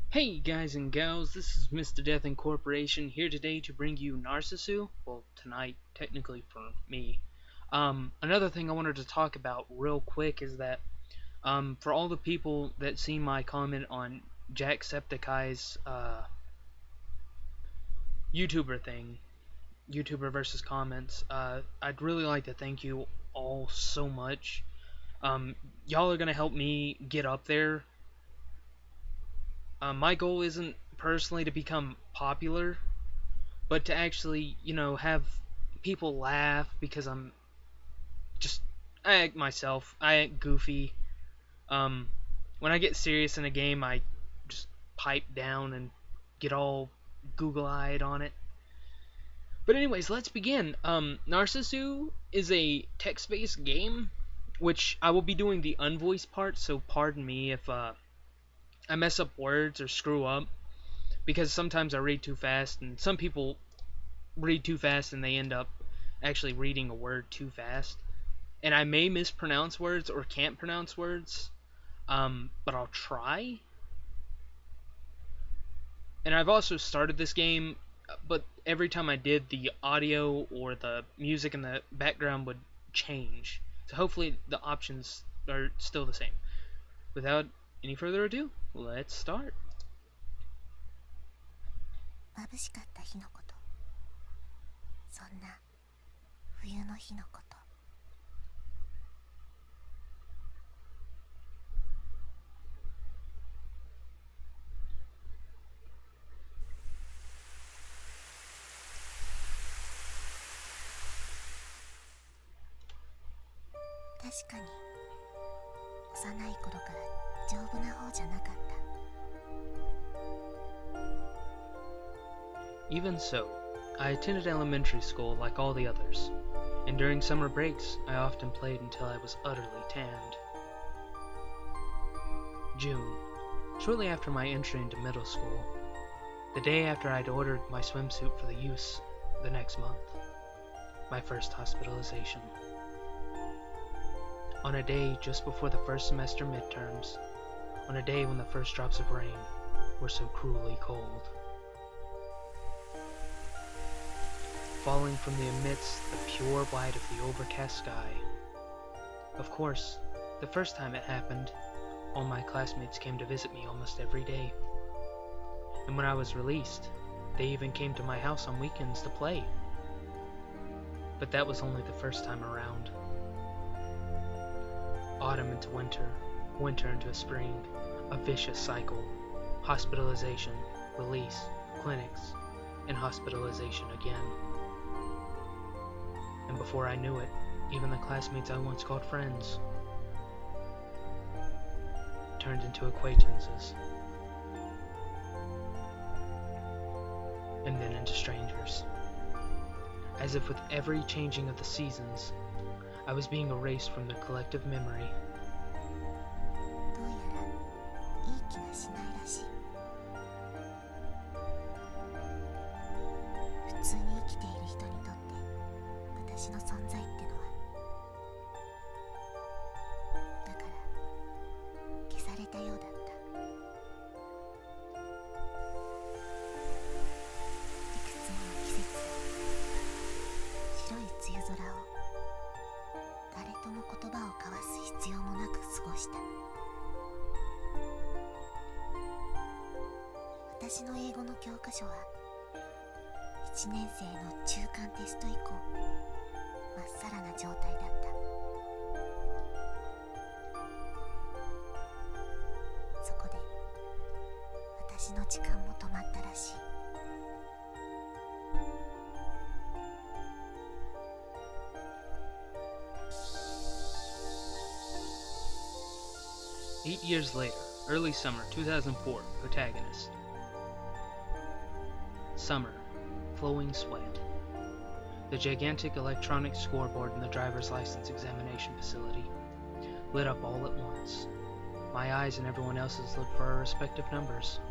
Hey guys and gals, this is Mr. Death Incorporation here today to bring you Narcissu. Well, tonight, technically for me. Another thing I wanted to talk about real quick is that for all the people that see my comment on Jacksepticeye's YouTuber thing, YouTuber versus comments, I'd really like to thank you all so much. Y'all are gonna help me get up there. My goal isn't personally to become popular, but to actually, have people laugh because I act myself. I act goofy. Um, when I get serious in a game, I just pipe down and get all Google-eyed on it. But anyways, let's begin. Narcissu is a text-based game, which I will be doing the unvoiced part, so pardon me if I mess up words or screw up, because sometimes I read too fast, and some people read too fast and they end up actually reading a word too fast. And I may mispronounce words or can't pronounce words, but I'll try. And I've also started this game, but every time I did, the audio or the music in the background would change. So hopefully the options are still the same. Without any further ado, let's start. 眩しかった日のこと、そんな冬の日のこと。確かに幼い頃から丈夫な方じゃなかった。 Even so, I attended elementary school like all the others, and during summer breaks, I often played until I was utterly tanned. June, shortly after my entry into middle school, the day after I'd ordered my swimsuit for the use the next month, my first hospitalization. On a day just before the first semester midterms, on a day when the first drops of rain were so cruelly cold. Falling from the amidst the pure white of the overcast sky. Of course, the first time it happened, all my classmates came to visit me almost every day. And when I was released, they even came to my house on weekends to play. But that was only the first time around. Autumn into winter, winter into spring, a vicious cycle. Hospitalization, release, clinics, and hospitalization again. And before I knew it, even the classmates I once called friends turned into acquaintances, and then into strangers. As if with every changing of the seasons, I was being erased from their collective memory. どうやらいい気がしないらしい。普通に生きている人にとって私の存在ってのは、だから消されたようだった。いくつもの季節を、白い梅雨空を誰とも言葉を交わす必要もなく過ごした。私の英語の教科書は1年生の中間テスト以降まっさらな状態だった。そこで私の時間も止まったらしい。 8 years later, early summer 2004, protagonist. Summer, flowing sweat. The gigantic electronic scoreboard in the driver's license examination facility lit up all at once. My eyes and everyone else's looked for our respective numbers.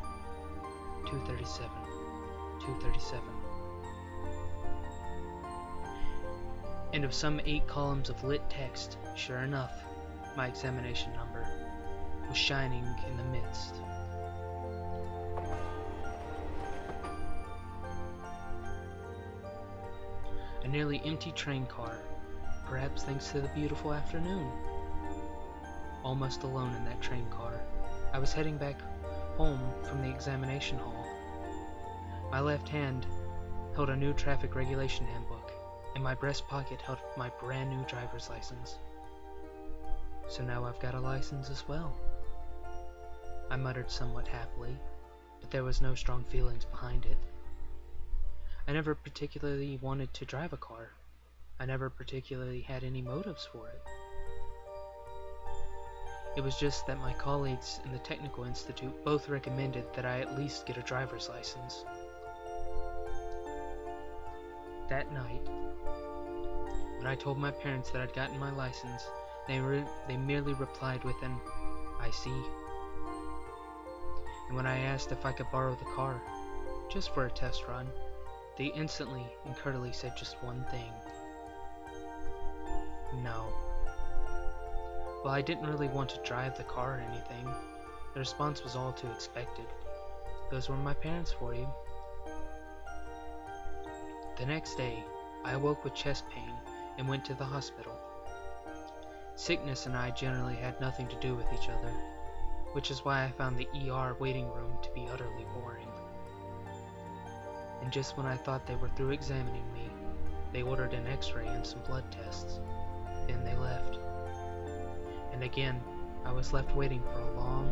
237, 237. And of some 8 columns of lit text, sure enough, my examination number was shining in the midst. A nearly empty train car, perhaps thanks to the beautiful afternoon. Almost alone in that train car, I was heading back home from the examination hall. My left hand held a new traffic regulation handbook, and my breast pocket held my brand new driver's license. So now I've got a license as well. I muttered somewhat happily, but there was no strong feelings behind it. I never particularly wanted to drive a car. I never particularly had any motives for it. It was just that my colleagues in the Technical Institute both recommended that I at least get a driver's license. That night, when I told my parents that I'd gotten my license, they merely replied with an, "I see." And when I asked if I could borrow the car, just for a test run, they instantly and curdily said just one thing. No. Well, I didn't really want to drive the car or anything. The response was all too expected. Those were my parents for you. The next day, I awoke with chest pain and went to the hospital. Sickness and I generally had nothing to do with each other, which is why I found the ER waiting room to be utterly boring. And just when I thought they were through examining me, they ordered an X-ray and some blood tests. Then they left. And again, I was left waiting for a long,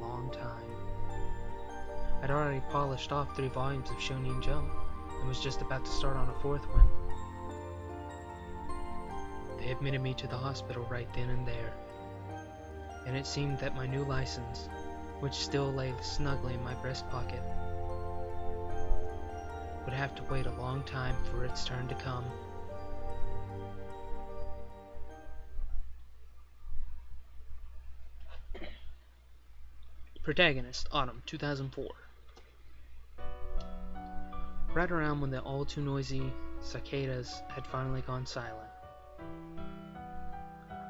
long time. I'd already polished off 3 volumes of Shonen Jump and was just about to start on a 4th one. They admitted me to the hospital right then and there. And it seemed that my new license, which still lay snugly in my breast pocket, would have to wait a long time for its turn to come. Protagonist, Autumn, 2004. Right around when the all-too-noisy cicadas had finally gone silent,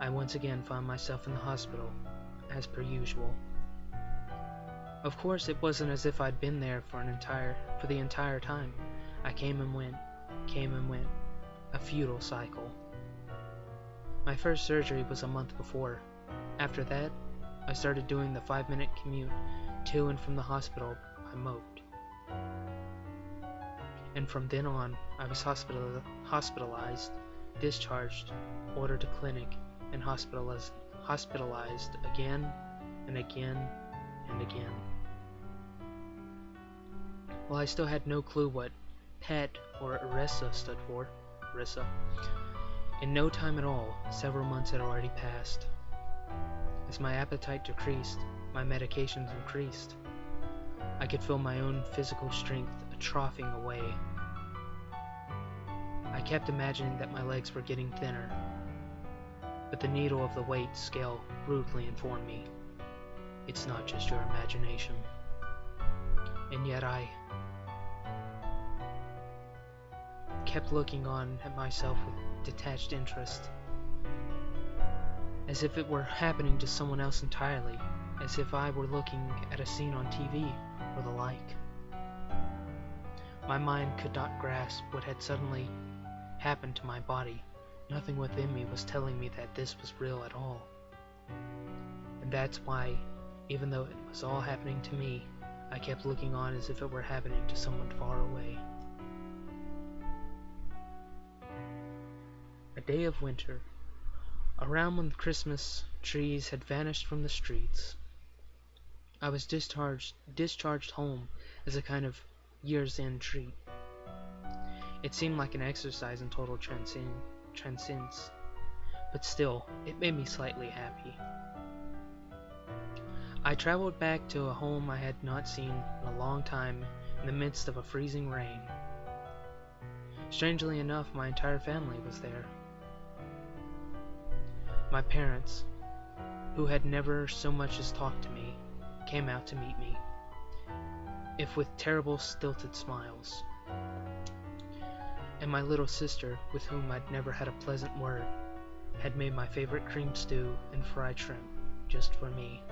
I once again found myself in the hospital, as per usual. Of course, it wasn't as if I'd been there for the entire time. I came and went, a futile cycle. My first surgery was a month before. After that, I started doing the 5-minute commute to and from the hospital by moped. And from then on, I was hospitalized, discharged, ordered to clinic, and hospitalized again and again and again. Well, I still had no clue what PET or ERISA stood for. ERISA. In no time at all, several months had already passed. As my appetite decreased, my medications increased. I could feel my own physical strength atrophying away. I kept imagining that my legs were getting thinner, but the needle of the weight scale brutally informed me, it's not just your imagination. And yet I kept looking on at myself with detached interest, as if it were happening to someone else entirely, as if I were looking at a scene on TV or the like. My mind could not grasp what had suddenly happened to my body. Nothing within me was telling me that this was real at all. And that's why, even though it was all happening to me, I kept looking on as if it were happening to someone far away. A day of winter, around when the Christmas trees had vanished from the streets, I was discharged home as a kind of year's end treat. It seemed like an exercise in total transcendence, but still, it made me slightly happy. I traveled back to a home I had not seen in a long time in the midst of a freezing rain. Strangely enough, my entire family was there. My parents, who had never so much as talked to me, came out to meet me, if with terrible stilted smiles. And my little sister, with whom I'd never had a pleasant word, had made my favorite cream stew and fried shrimp just for me.